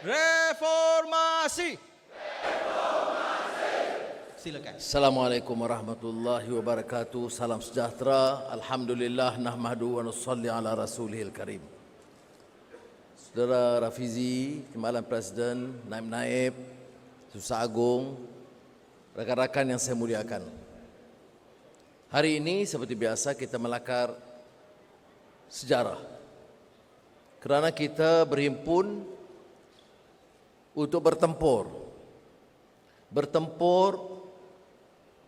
Reformasi. Silakan. Assalamualaikum warahmatullahi wabarakatuh. Salam sejahtera. Alhamdulillah nahmadu wa nusalli ala rasulihil karim. Saudara Rafizi, Timbalan Presiden, Naib-Naib, Susah Agung, rakan-rakan yang saya muliakan. Hari ini seperti biasa kita melakar sejarah. Kerana kita berhimpun untuk bertempur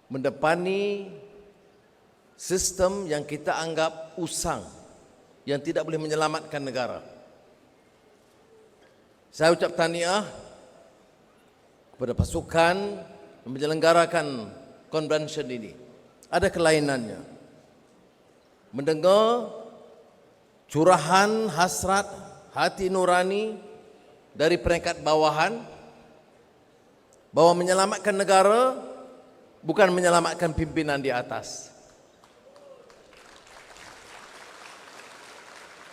mendepani sistem yang kita anggap usang, yang tidak boleh menyelamatkan negara. Saya ucap tahniah kepada pasukan yang menyelenggarakan konvensyen ini. Ada kelainannya. Mendengar curahan hasrat hati nurani dari peringkat bawahan bahwa menyelamatkan negara bukan menyelamatkan pimpinan di atas.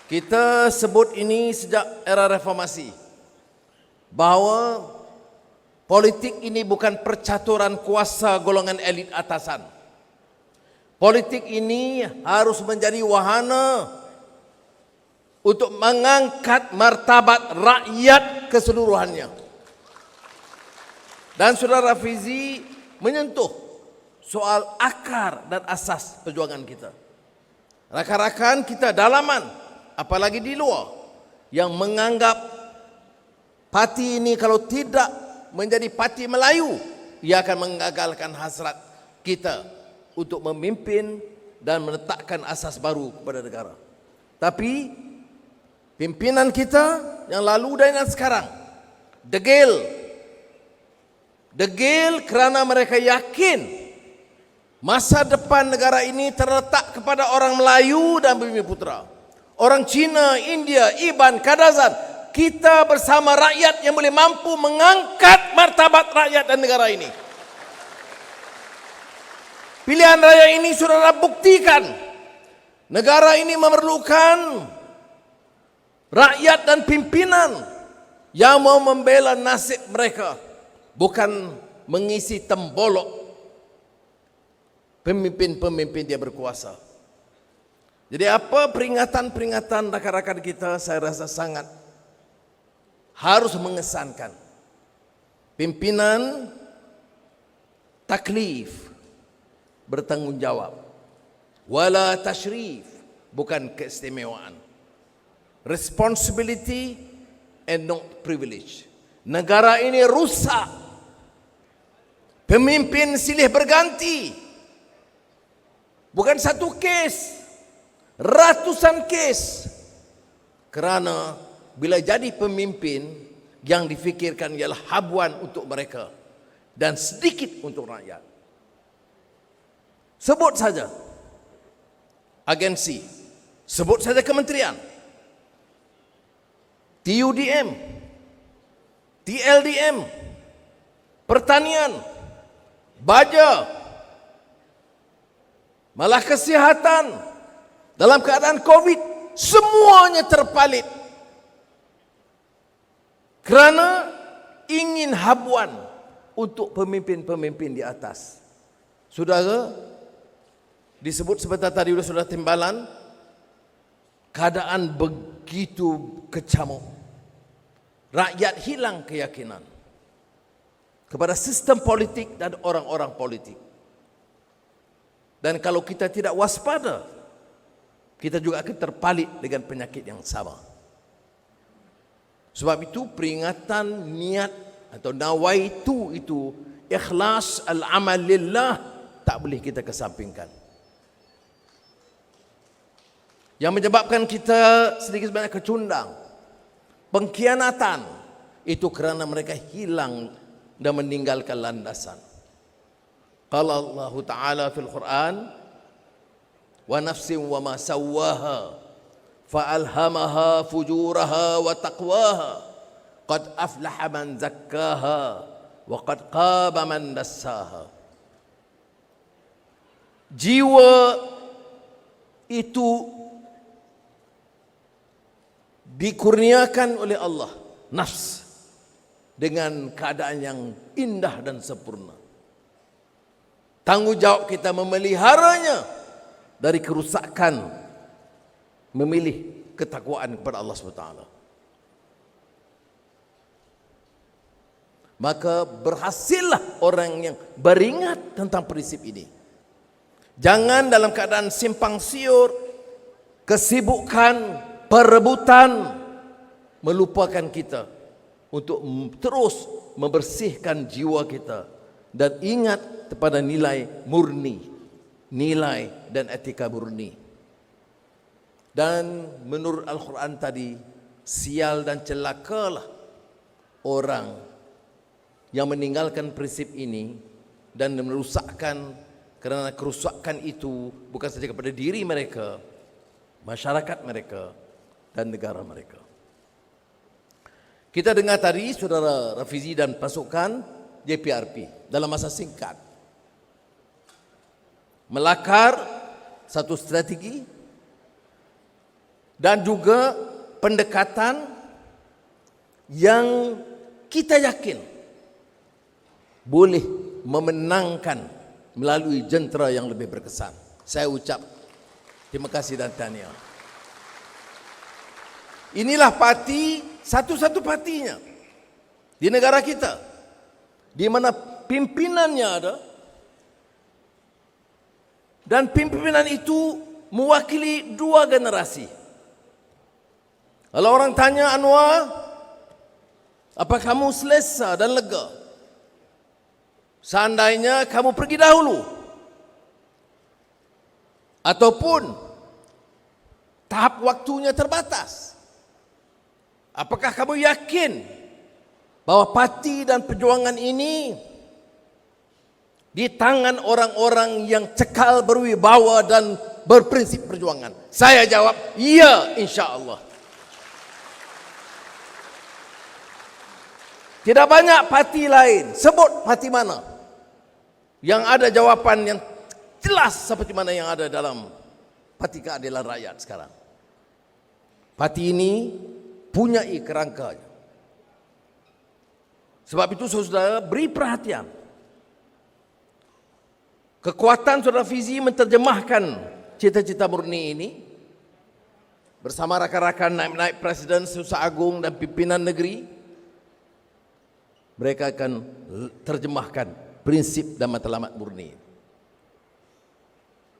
Kita sebut ini sejak era reformasi, bahawa politik ini bukan percaturan kuasa golongan elit atasan. Politik ini harus menjadi wahana untuk mengangkat martabat rakyat keseluruhannya. Dan saudara Rafizi menyentuh soal akar dan asas perjuangan kita. Rakan-rakan kita dalaman, apalagi di luar, yang menganggap parti ini kalau tidak menjadi parti Melayu, ia akan mengagalkan hasrat kita untuk memimpin dan meletakkan asas baru kepada negara. Tapi pimpinan kita yang lalu dan yang sekarang degil kerana mereka yakin masa depan negara ini terletak kepada orang Melayu dan Bumi Putra, orang Cina, India, Iban, Kadazan. Kita bersama rakyat yang boleh mampu mengangkat martabat rakyat dan negara ini. Pilihan raya ini saudara buktikan, negara ini memerlukan rakyat dan pimpinan yang mau membela nasib mereka, bukan mengisi tembolok pemimpin-pemimpin dia berkuasa. Jadi apa peringatan-peringatan rakan-rakan kita, saya rasa sangat harus mengesankan. Pimpinan taklif, bertanggungjawab. Wala tashrif, bukan keistimewaan. Responsibility and not privilege. Negara ini rusak. Pemimpin silih berganti. Bukan satu kes, ratusan kes. Kerana bila jadi pemimpin, yang difikirkan ialah habuan untuk mereka dan sedikit untuk rakyat. Sebut saja agensi, sebut saja kementerian, TUDM, TLDM, pertanian, baja, malah kesihatan. Dalam keadaan COVID, semuanya terpalit kerana ingin habuan untuk pemimpin-pemimpin di atas. Saudara, disebut sebentar tadi oleh saudara Timbalan, keadaan begitu kecamuk. Rakyat hilang keyakinan kepada sistem politik dan orang-orang politik. Dan kalau kita tidak waspada, kita juga akan terpalit dengan penyakit yang sama. Sebab itu peringatan niat atau nawaitu itu, ikhlas al-amal lillah, tak boleh kita kesampingkan. Yang menyebabkan kita sedikit sebanyak kecundang, pengkhianatan, itu kerana mereka hilang dan meninggalkan landasan. Qala Allah Ta'ala fil Quran, wa nafsin wa ma sawwaha fa'alhamaha fujuraha wa taqwaha qad aflaha man zakkaha wa qad qaba man dassaha. Jiwa itu dikurniakan oleh Allah, nafs, dengan keadaan yang indah dan sempurna. Tanggungjawab kita memeliharanya dari kerusakan, memilih ketakwaan kepada Allah SWT. Maka berhasillah orang yang beringat tentang prinsip ini. Jangan dalam keadaan simpang siur, kesibukan, perebutan, melupakan kita untuk terus membersihkan jiwa kita dan ingat kepada nilai murni, nilai dan etika murni. Dan menurut Al-Quran tadi, sial dan celakalah orang yang meninggalkan prinsip ini dan merusakkan, kerana kerusakan itu bukan saja kepada diri mereka, masyarakat mereka dan negara mereka. Kita dengar tadi saudara Rafizi dan pasukan JPRP dalam masa singkat melakar satu strategi dan juga pendekatan yang kita yakin boleh memenangkan melalui jentera yang lebih berkesan. Saya ucap terima kasih dan tahniah. Inilah parti, satu-satu partinya di negara kita, di mana pimpinannya ada, dan pimpinan itu mewakili dua generasi. Kalau orang tanya Anwar, apa kamu selesa dan lega? Seandainya kamu pergi dahulu, ataupun tahap waktunya terbatas, apakah kamu yakin bahwa parti dan perjuangan ini di tangan orang-orang yang cekal, berwibawa dan berprinsip perjuangan? Saya jawab, iya, insya-Allah. Tidak banyak parti lain, sebut parti mana yang ada jawapan yang jelas seperti mana yang ada dalam Parti Keadilan Rakyat sekarang. Parti ini punya kerangkanya. Sebab itu saudara beri perhatian. Kekuatan saudara Fizi menterjemahkan cita-cita murni ini bersama rakan-rakan naib-naib Presiden, Susah Agung dan pimpinan negeri. Mereka akan terjemahkan prinsip dan matlamat murni.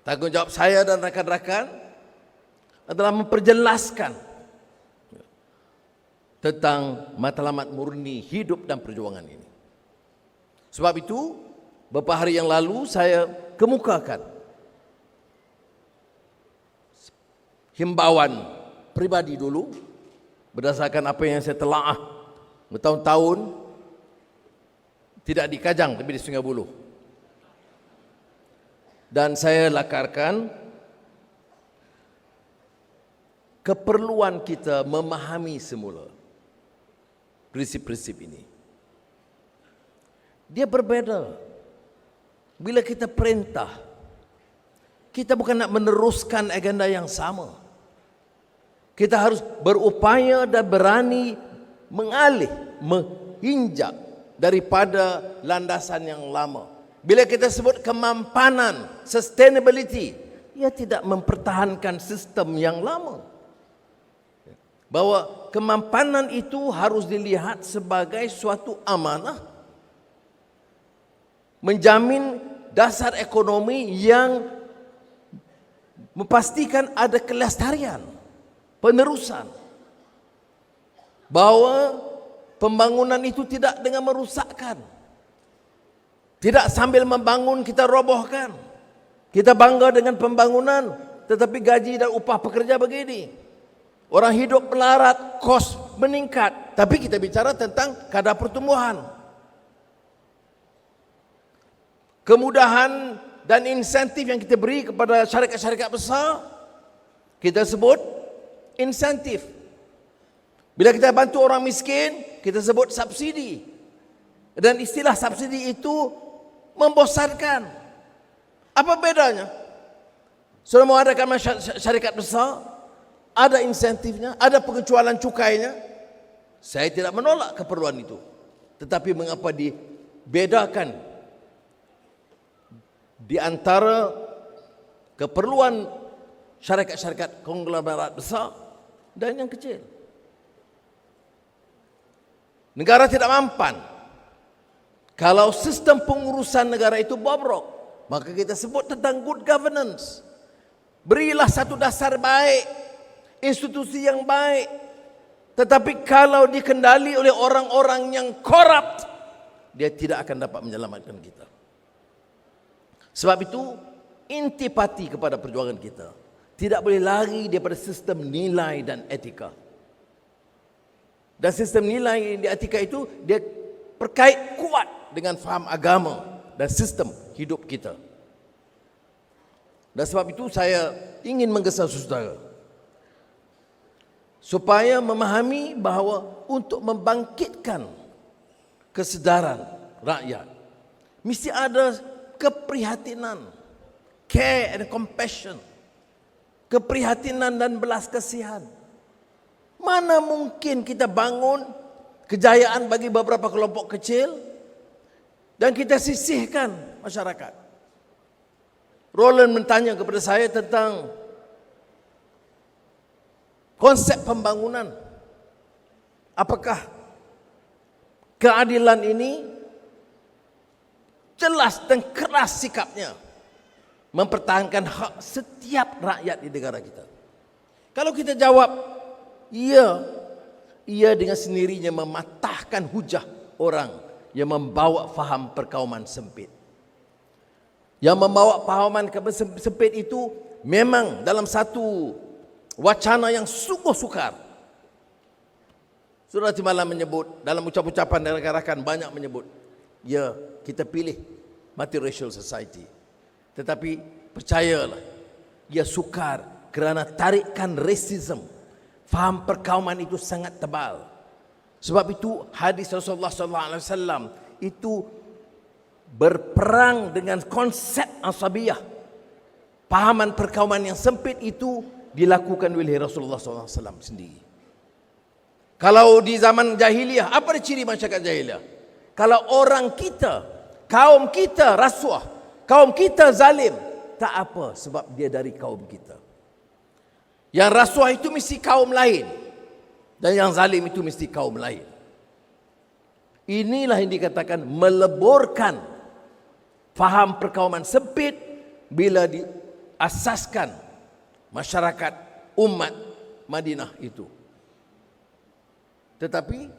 Tanggungjawab saya dan rakan-rakan adalah memperjelaskan tentang matlamat murni hidup dan perjuangan ini. Sebab itu, beberapa hari yang lalu saya kemukakan himbauan pribadi dulu berdasarkan apa yang saya telaah bertahun-tahun, tidak di Kajang tapi di Sungai Buloh. Dan saya lakarkan keperluan kita memahami semula prinsip-prinsip ini. Dia berbeza. Bila kita perintah, kita bukan nak meneruskan agenda yang sama. Kita harus berupaya dan berani mengalih, menginjak daripada landasan yang lama. Bila kita sebut kemampanan, sustainability, ia tidak mempertahankan sistem yang lama. Bahwa kemampanan itu harus dilihat sebagai suatu amanah, menjamin dasar ekonomi yang memastikan ada kelestarian, penerusan. Bahwa pembangunan itu tidak dengan merusakkan. Tidak sambil membangun kita robohkan. Kita bangga dengan pembangunan, tetapi gaji dan upah pekerja begini. Orang hidup melarat, kos meningkat. Tapi kita bicara tentang kadar pertumbuhan. Kemudahan dan insentif yang kita beri kepada syarikat-syarikat besar, kita sebut insentif. Bila kita bantu orang miskin, kita sebut subsidi. Dan istilah subsidi itu membosankan. Apa bedanya? Sudah mau adakan syarikat besar, ada insentifnya, ada pengecualian cukainya. Saya tidak menolak keperluan itu. Tetapi mengapa dibedakan di antara keperluan syarikat-syarikat konglomerat besar dan yang kecil? Negara tidak mampan. Kalau sistem pengurusan negara itu bobrok, maka kita sebut tentang good governance. Berilah satu dasar baik, institusi yang baik. Tetapi kalau dikendali oleh orang-orang yang korup, dia tidak akan dapat menyelamatkan kita. Sebab itu, intipati kepada perjuangan kita tidak boleh lari daripada sistem nilai dan etika. Dan sistem nilai dan etika itu dia berkait kuat dengan faham agama dan sistem hidup kita. Dan sebab itu saya ingin menggesa saudara supaya memahami bahawa untuk membangkitkan kesedaran rakyat mesti ada keprihatinan, care and compassion, keprihatinan dan belas kasihan. Mana mungkin kita bangun kejayaan bagi beberapa kelompok kecil dan kita sisihkan masyarakat. Roland bertanya kepada saya tentang konsep pembangunan. Apakah keadilan ini jelas dan keras sikapnya mempertahankan hak setiap rakyat di negara kita? Kalau kita jawab, ia dengan sendirinya mematahkan hujah orang yang membawa faham perkauman sempit. Yang membawa fahaman sempit itu memang dalam satu wacana yang sungguh sukar. Saudara Timbalan menyebut, dalam ucapan-ucapan dan rakan-rakan banyak menyebut, ya, kita pilih multiracial society. Tetapi percayalah, ia sukar kerana tarikan rasisme, faham perkauman itu sangat tebal. Sebab itu hadis Rasulullah SAW itu berperang dengan konsep asabiyah. Pahaman perkauman yang sempit itu dilakukan oleh Rasulullah SAW sendiri. Kalau di zaman jahiliyah, apa ciri masyarakat jahiliyah? Kalau orang kita, kaum kita rasuah, kaum kita zalim, tak apa sebab dia dari kaum kita. Yang rasuah itu mesti kaum lain. Dan yang zalim itu mesti kaum lain. Inilah yang dikatakan meleburkan faham perkauman sempit bila diasaskan masyarakat umat Madinah itu. Tetapi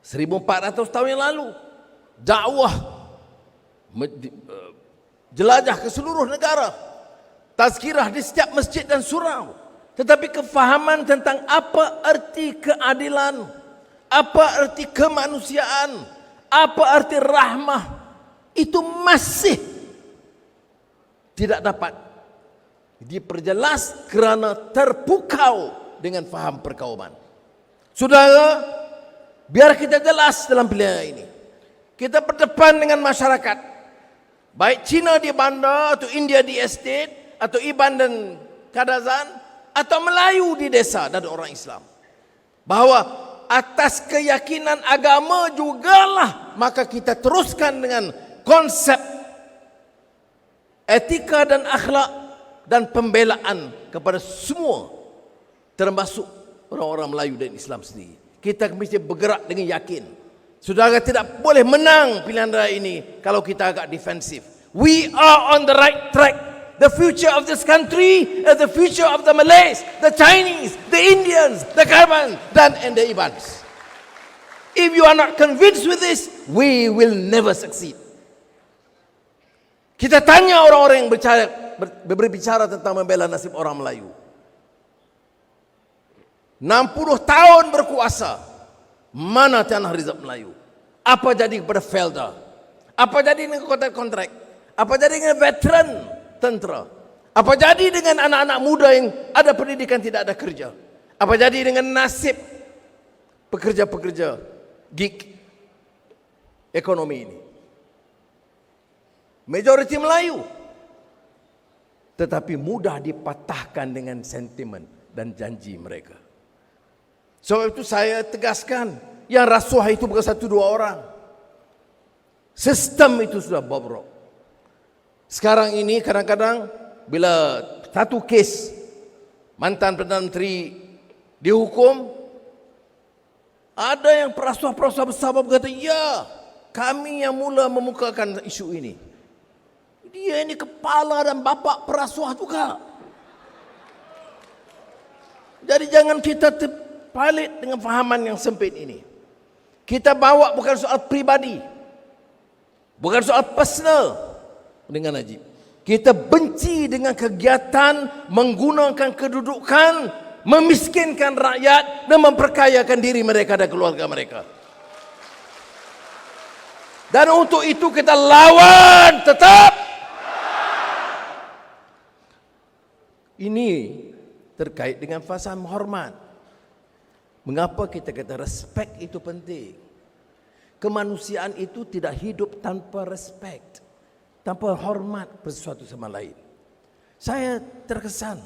1400 tahun yang lalu dakwah jelajah ke seluruh negara, tazkirah di setiap masjid dan surau. Tetapi kefahaman tentang apa arti keadilan, apa arti kemanusiaan, apa arti rahmah, itu masih tidak dapat diperjelas kerana terpukau dengan faham perkauman. Saudara, biar kita jelas dalam pilihan ini. Kita berdepan dengan masyarakat, baik Cina di bandar atau India di estate atau Iban dan Kadazan, atau Melayu di desa dan orang Islam, bahawa atas keyakinan agama jugalah maka kita teruskan dengan konsep etika dan akhlak dan pembelaan kepada semua, termasuk orang-orang Melayu dan Islam sendiri. Kita mesti bergerak dengan yakin. Saudara tidak boleh menang pilihan raya ini kalau kita agak defensif. We are on the right track. The future of this country is the future of the Malays, the Chinese, the Indians, the Karman, and the Ibans. If you are not convinced with this, we will never succeed. Kita tanya orang-orang yang berbicara tentang membela nasib orang Melayu. 60 tahun berkuasa, mana tanah rizab Melayu? Apa jadi kepada Felda? Apa jadi dengan kontrak-kontrak? Apa jadi dengan veteran tentera? Apa jadi dengan anak-anak muda yang ada pendidikan tidak ada kerja? Apa jadi dengan nasib pekerja-pekerja gig ekonomi ini? Majoriti Melayu, tetapi mudah dipatahkan dengan sentimen dan janji mereka. Sebab itu saya tegaskan, yang rasuah itu bukan 1-2 orang. Sistem itu sudah bobrok. Sekarang ini kadang-kadang bila satu kes mantan Perdana Menteri dihukum, ada yang perasuah-perasuah besar berkata, ya, kami yang mula memukakan isu ini. Dia ini kepala dan bapa perasuah juga. Jadi jangan kita terpalit dengan fahaman yang sempit ini. Kita bawa bukan soal pribadi, bukan soal personal dengan Najib. Kita benci dengan kegiatan menggunakan kedudukan, memiskinkan rakyat dan memperkayakan diri mereka dan keluarga mereka. Dan untuk itu kita lawan tetap. Ini terkait dengan fasam hormat. Mengapa kita kata respect itu penting? Kemanusiaan itu tidak hidup tanpa respect, tanpa hormat sesuatu sama lain. Saya terkesan.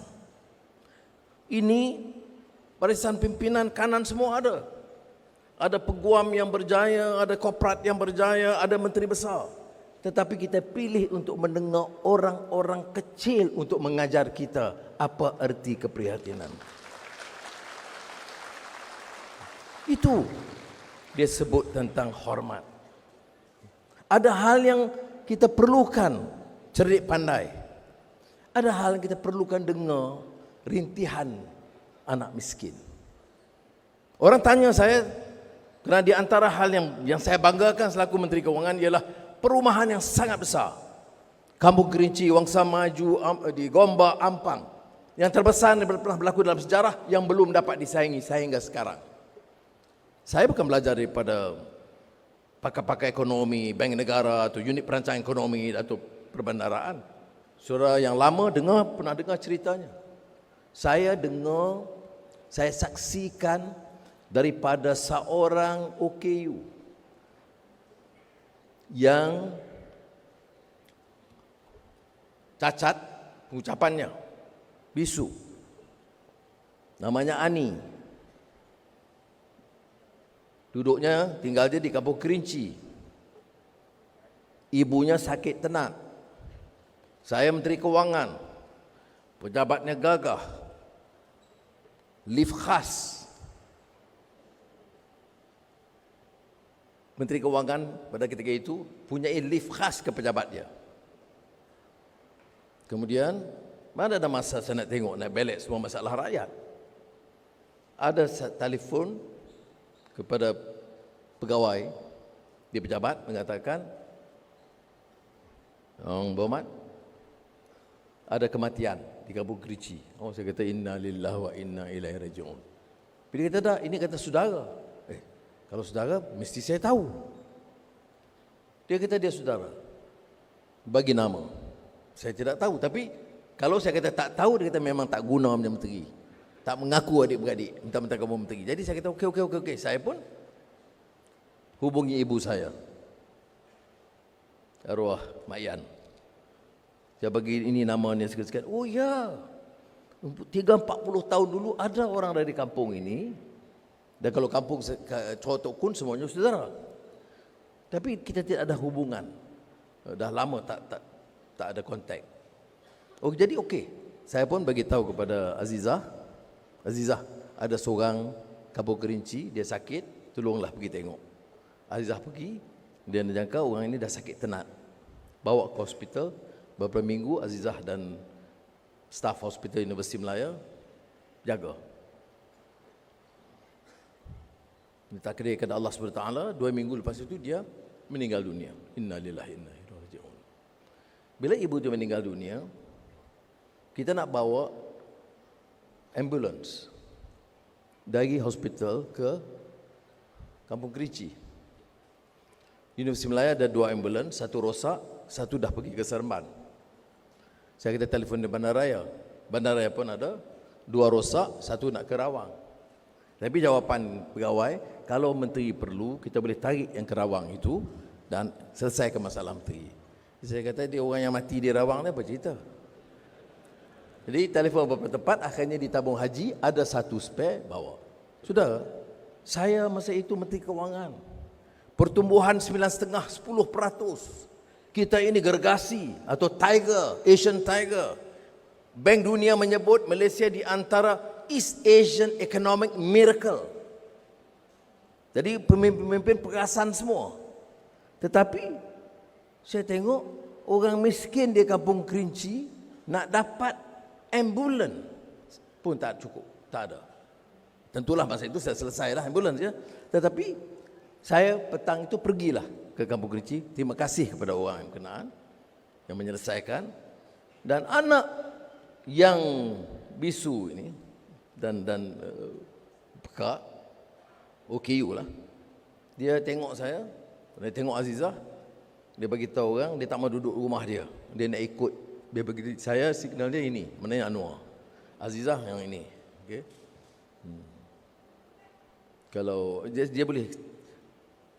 Ini barisan pimpinan kanan semua ada. Ada peguam yang berjaya, ada korporat yang berjaya, ada menteri besar. Tetapi kita pilih untuk mendengar orang-orang kecil untuk mengajar kita apa erti keprihatinan. Itu dia sebut tentang hormat. Ada hal yang kita perlukan cerdik pandai. Ada hal yang kita perlukan dengar rintihan anak miskin. Orang tanya saya, kerana di antara hal yang saya banggakan selaku Menteri Keuangan ialah perumahan yang sangat besar. Kampung Kerinci, Wangsa Maju, di Gombak, Ampang. Yang terbesar yang pernah berlaku dalam sejarah yang belum dapat disaingi sehingga sekarang. Saya bukan belajar daripada pakar-pakar ekonomi, bank negara atau unit perancangan ekonomi atau perbandaraan. Saudara yang lama pernah dengar ceritanya. Saya dengar, saya saksikan daripada seorang OKU yang cacat pengucapannya, bisu. Namanya Ani. Duduknya, tinggal dia di Kampung Kerinci. Ibunya sakit tenat. Saya Menteri Keuangan. Pejabatnya gagah. Lift khas. Menteri Keuangan pada ketika itu punya lift khas ke pejabat dia. Kemudian, mana ada masa saya nak tengok, nak belik semua masalah rakyat. Ada telefon kepada pegawai di pejabat mengatakan, Berhormat, ada kematian di Kampung Kerinci. Saya kata, inna lillahi wa inna ilaihi raji'un. Bila kata dah, ini kata saudara. Kalau saudara, mesti saya tahu. Dia kata dia saudara. Bagi nama. Saya tidak tahu. Tapi kalau saya kata tak tahu, dia kata memang tak guna menjadi menteri. Tak mengaku adik-beradik. Minta-minta kamu menteri. Jadi saya kata okey. Saya pun hubungi ibu saya. Arwah Mak Yan. Saya bagi ini namanya sikit-sikit. Oh ya. 30-40 tahun dulu ada orang dari kampung ini. Dan kalau kampung Cerotok Kun semuanya saudara. Tapi kita tidak ada hubungan. Dah lama tak ada kontak. Jadi okey. Saya pun bagi tahu kepada Azizah. Azizah, ada seorang Kampung Kerinci, dia sakit, tolonglah pergi tengok. Azizah pergi, dia jangka orang ini dah sakit tenat. Bawa ke hospital, beberapa minggu Azizah dan staf hospital Universiti Melaya jaga. Ditakdirkan Allah SWT, 2 minggu lepas itu dia meninggal dunia. Inna lillahi inna ilaihi raji'un. Bila ibu dia meninggal dunia, kita nak bawa ambulans dari hospital ke Kampung Kerinci. Universiti Melaya ada 2 ambulans, satu rosak, satu dah pergi ke Seremban. Saya kata telefon di Bandaraya. Bandaraya pun ada 2 rosak, satu nak ke Rawang. Tapi jawapan pegawai, kalau menteri perlu, kita boleh tarik yang ke Rawang itu dan selesaikan masalah menteri. Saya kata dia orang yang mati di Rawang ni apa cerita? Jadi telefon beberapa tempat, akhirnya di tabung haji ada satu spare bawa. Saudara, saya masa itu Menteri Keuangan. pertumbuhan 9,5-10%. Kita ini gergasi atau tiger, Asian tiger. Bank Dunia menyebut Malaysia di antara East Asian Economic Miracle. Jadi pemimpin-pemimpin perasan semua. Tetapi saya tengok orang miskin di Kampung Kerinci nak dapat ambulan pun tak cukup, tak ada. Tentulah masa itu saya selesailah ambulan ya. Tetapi saya petang itu pergilah ke Kampung Kerinci. Terima kasih kepada orang yang berkenaan yang menyelesaikan, dan anak yang bisu ini dan pekak OKU lah, dia tengok saya, dia tengok Azizah, dia bagi tahu orang dia tak mau duduk rumah dia, dia nak ikut. Dia bagi saya signal dia ini, mana yang Anwar, Azizah yang ini, okey. Kalau dia boleh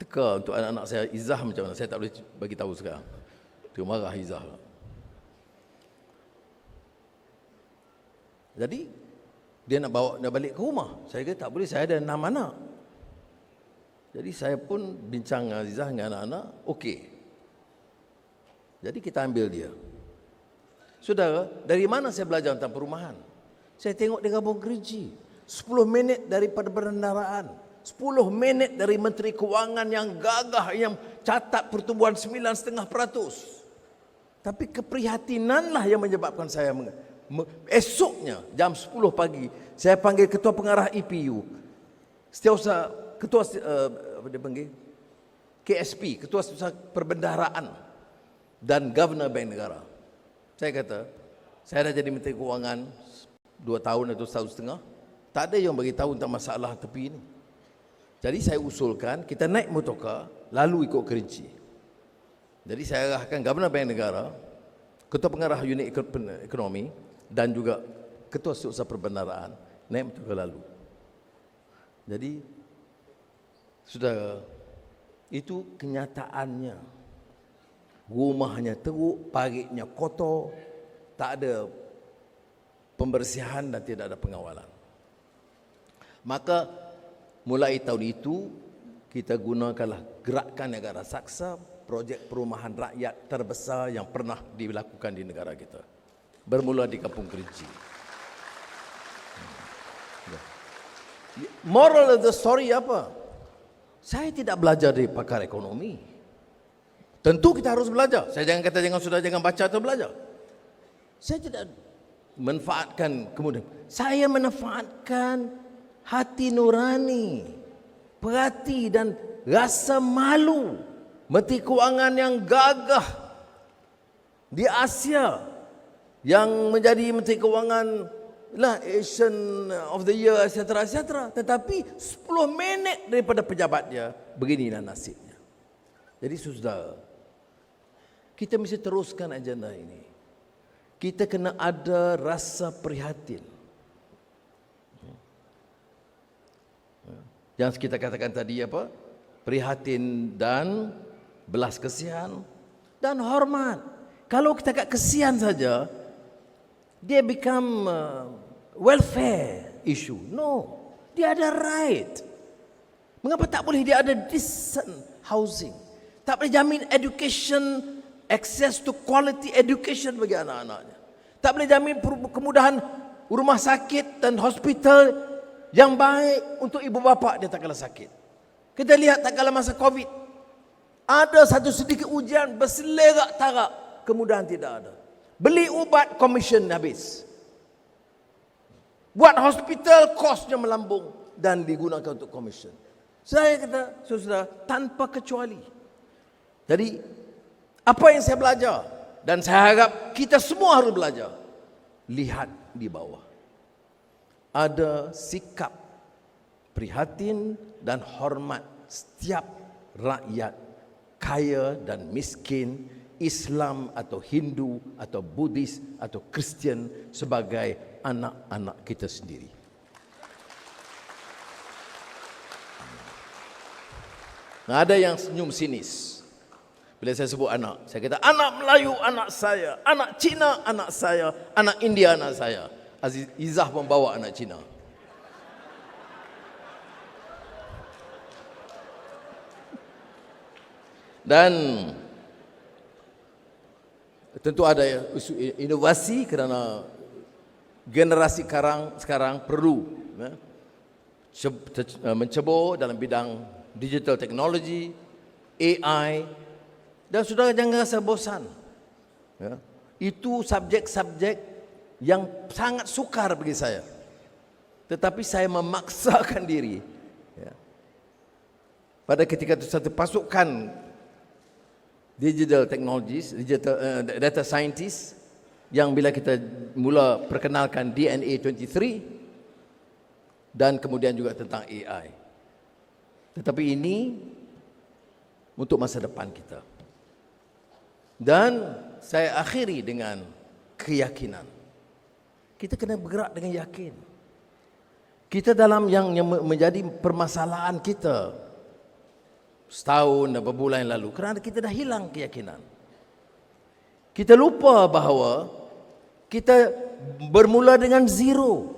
teka untuk anak-anak saya Izzah macam mana, saya tak boleh bagi tahu sekarang. Dia marah Izzah. Jadi dia nak bawa, nak balik ke rumah. Saya kata tak boleh, saya ada 6 anak. Jadi saya pun bincang dengan Azizah dengan anak-anak, okey. Jadi kita ambil dia. Saudara, dari mana saya belajar tentang perumahan? Saya tengok di Kampung Kerinci, 10 minit daripada perbendaharaan, 10 minit dari Menteri Kewangan yang gagah, yang catat pertumbuhan 9,5%. Tapi keprihatinanlah yang menyebabkan saya esoknya jam 10 pagi saya panggil ketua pengarah EPU, setiausaha ketua apa dia panggil, KSP, ketua perbendaharaan, dan Governor Bank Negara. Saya kata, saya dah jadi Menteri Kewangan 2 tahun atau 1,5 tahun, tak ada yang bagi tahu tentang masalah tepi ini. Jadi saya usulkan kita naik motorkar lalu ikut Kerinci. Jadi saya arahkan Governor Bank Negara, ketua pengarah unit ekonomi, dan juga ketua setiausaha perbendaharaan naik motorkar lalu. Jadi saudara, itu kenyataannya. Rumahnya teruk, paritnya kotor, tak ada pembersihan dan tidak ada pengawalan. Maka mulai tahun itu kita gunakanlah Gerakan Negara Saksa, projek perumahan rakyat terbesar yang pernah dilakukan di negara kita. Bermula di Kampung Kerinci. Moral of the story apa? Saya tidak belajar dari pakar ekonomi. Tentu kita harus belajar. Saya jangan kata jangan baca atau belajar. Saya tidak manfaatkan kemudian. Saya manfaatkan hati nurani, perhati dan rasa malu Menteri Kewangan yang gagah di Asia, yang menjadi Menteri Kewangan lah Asian of the Year, etc. Tetapi 10 minit daripada pejabatnya, beginilah nasibnya. Jadi saudara, kita mesti teruskan agenda ini. Kita kena ada rasa prihatin. Yang kita katakan tadi apa? Prihatin dan belas kasihan dan hormat. Kalau kita kat kesian saja, dia become welfare issue. No, dia ada right. Mengapa tak boleh dia ada decent housing? Tak boleh jamin education, access to quality education bagi anak-anaknya. Tak boleh jamin kemudahan rumah sakit dan hospital yang baik untuk ibu bapa dia tak kala sakit. Kita lihat tak kala masa COVID, ada satu sedikit ujian berselerak tarak, kemudahan tidak ada. Beli ubat, komisen habis. Buat hospital, kosnya melambung dan digunakan untuk komisen. Saya kata, saudara, tanpa kecuali. Jadi, apa yang saya belajar, dan saya harap kita semua harus belajar, lihat di bawah. Ada sikap prihatin dan hormat setiap rakyat, kaya dan miskin, Islam atau Hindu atau Buddhis atau Kristian, sebagai anak-anak kita sendiri. Nah, ada yang senyum sinis bila saya sebut anak. Saya kata anak Melayu anak saya, anak Cina anak saya, anak India anak saya. Izzah membawa anak Cina. Dan tentu ada isu inovasi kerana generasi sekarang perlu mencebur dalam bidang digital technology, AI, dan saudara jangan rasa bosan. Itu subjek-subjek yang sangat sukar bagi saya. Tetapi saya memaksakan diri. Pada ketika itu satu pasukan digital technologies, data scientist, yang bila kita mula perkenalkan DNA 23 dan kemudian juga tentang AI. Tetapi ini untuk masa depan kita. Dan saya akhiri dengan keyakinan. Kita kena bergerak dengan yakin. Kita dalam yang menjadi permasalahan kita setahun dan beberapa bulan yang lalu, kerana kita dah hilang keyakinan. Kita lupa bahawa kita bermula dengan zero.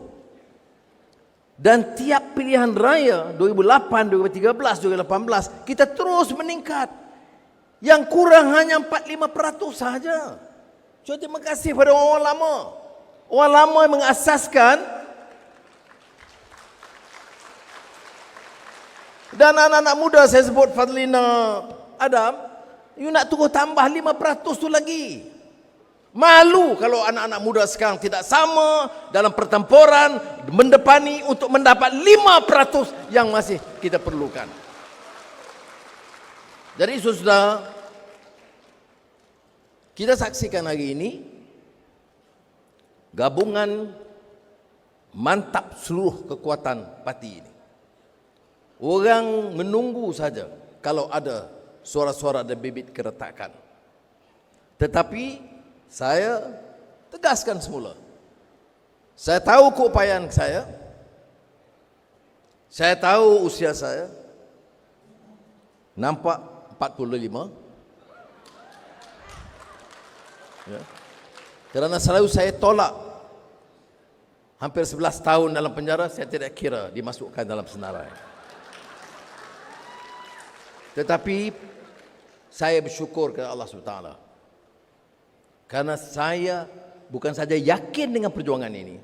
Dan tiap pilihan raya 2008, 2013, 2018 kita terus meningkat. Yang kurang hanya 4-5% sahaja. So terima kasih pada orang lama. Orang lama yang mengasaskan, dan anak-anak muda saya sebut Fadlina, Adam, you nak turun tambah 5% tu lagi. Malu kalau anak-anak muda sekarang tidak sama dalam pertempuran mendepani untuk mendapat 5% yang masih kita perlukan. Jadi saudara, kita saksikan hari ini gabungan mantap seluruh kekuatan parti ini. Orang menunggu saja kalau ada suara-suara dan bibit keretakan. Tetapi saya tegaskan semula. Saya tahu keupayaan saya. Saya tahu usia saya. Nampak 45. Ya. Kerana selalu saya tolak. Hampir 11 tahun dalam penjara, saya tidak kira dimasukkan dalam senarai. Tetapi saya bersyukur kepada Allah SWT. Karena saya bukan saja yakin dengan perjuangan ini,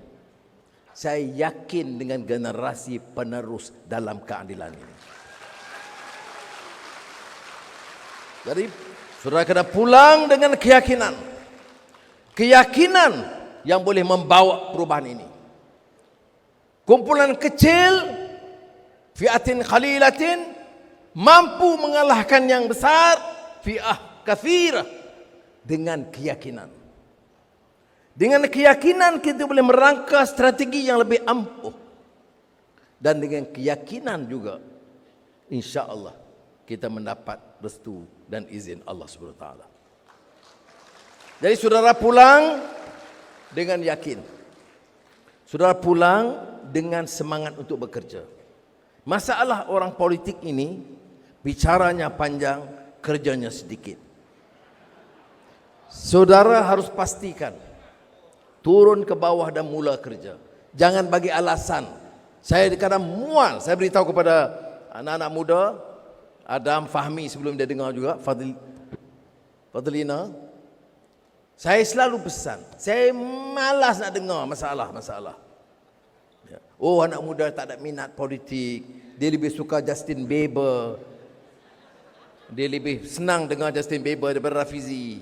saya yakin dengan generasi penerus dalam keadilan ini. Jadi saudara kena pulang dengan keyakinan. Keyakinan yang boleh membawa perubahan ini. Kumpulan kecil, fi'atin khalilatin, mampu mengalahkan yang besar, fi'ah kathirah, dengan keyakinan. Dengan keyakinan kita boleh merangka strategi yang lebih ampuh. Dan dengan keyakinan juga, insya Allah kita mendapat restu dan izin Allah SWT. Jadi saudara pulang dengan yakin. Saudara pulang dengan semangat untuk bekerja. Masalah orang politik ini, bicaranya panjang, kerjanya sedikit. Saudara harus pastikan turun ke bawah dan mula kerja. Jangan bagi alasan. Saya kadang mual. Saya beritahu kepada anak-anak muda, Adam, Fahmi sebelum dia dengar juga, Fadlina. Saya selalu pesan. Saya malas nak dengar masalah-masalah. Oh, anak muda tak ada minat politik. Dia lebih suka Justin Bieber. Dia lebih senang dengar Justin Bieber daripada Rafizi.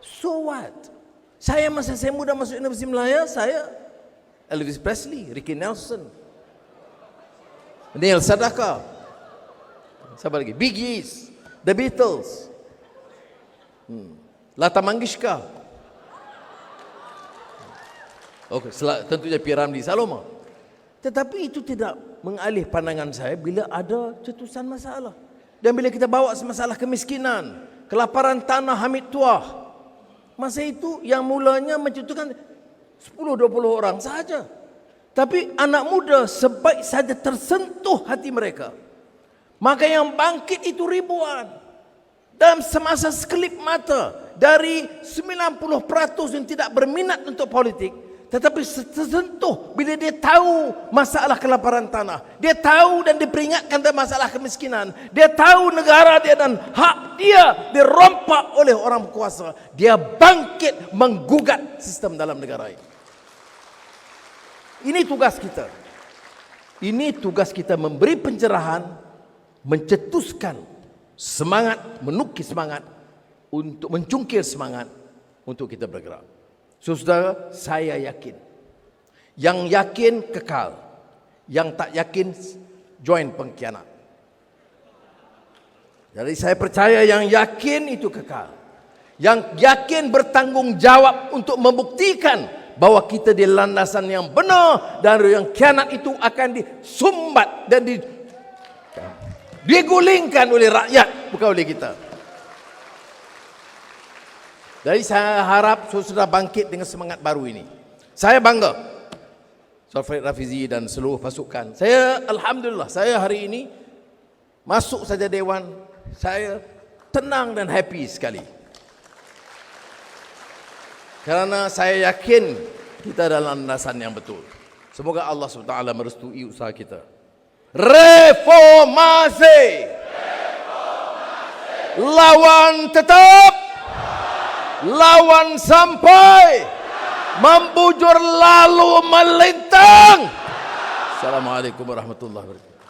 So what? Masa saya muda masuk Universiti Melaya, saya Elvis Presley, Ricky Nelson, Neil Sedaka, siapa lagi? Bee Gees, The Beatles, Lata Mangeshkar. Okey, tentunya P. Ramlee Saloma. Tetapi itu tidak mengalih pandangan saya bila ada cetusan masalah. Dan bila kita bawa masalah kemiskinan, kelaparan tanah Hamid Tuah, masa itu yang mulanya mencetuskan 10-20 orang sahaja. Tapi anak muda sebaik saja tersentuh hati mereka, maka yang bangkit itu ribuan. Dalam semasa sekelip mata, dari 90% yang tidak berminat untuk politik, tetapi tersentuh bila dia tahu masalah kelaparan tanah. Dia tahu dan diperingatkan tentang masalah kemiskinan. Dia tahu negara dia dan hak dia dirompak oleh orang berkuasa. Dia bangkit menggugat sistem dalam negara ini. Ini tugas kita. Ini tugas kita, memberi pencerahan, mencetuskan semangat, menukis semangat, untuk mencungkil semangat untuk kita bergerak. Saudara, saya yakin. Yang yakin kekal. Yang tak yakin join pengkhianat. Jadi saya percaya yang yakin itu kekal. Yang yakin bertanggung jawab untuk membuktikan bahwa kita di landasan yang benar, dan yang khianat itu akan disumbat dan digulingkan oleh rakyat, bukan oleh kita. Jadi saya harap saudara bangkit dengan semangat baru ini. Saya bangga, Saudara Farid Rafizi dan seluruh pasukan. Saya alhamdulillah, saya hari ini masuk saja dewan, saya tenang dan happy sekali. Karena saya yakin kita dalam landasan yang betul. Semoga Allah SWT merestui usaha kita. Reformasi. Lawan tetap. Lawan sampai. Membujur lalu melintang. Assalamualaikum warahmatullahi wabarakatuh.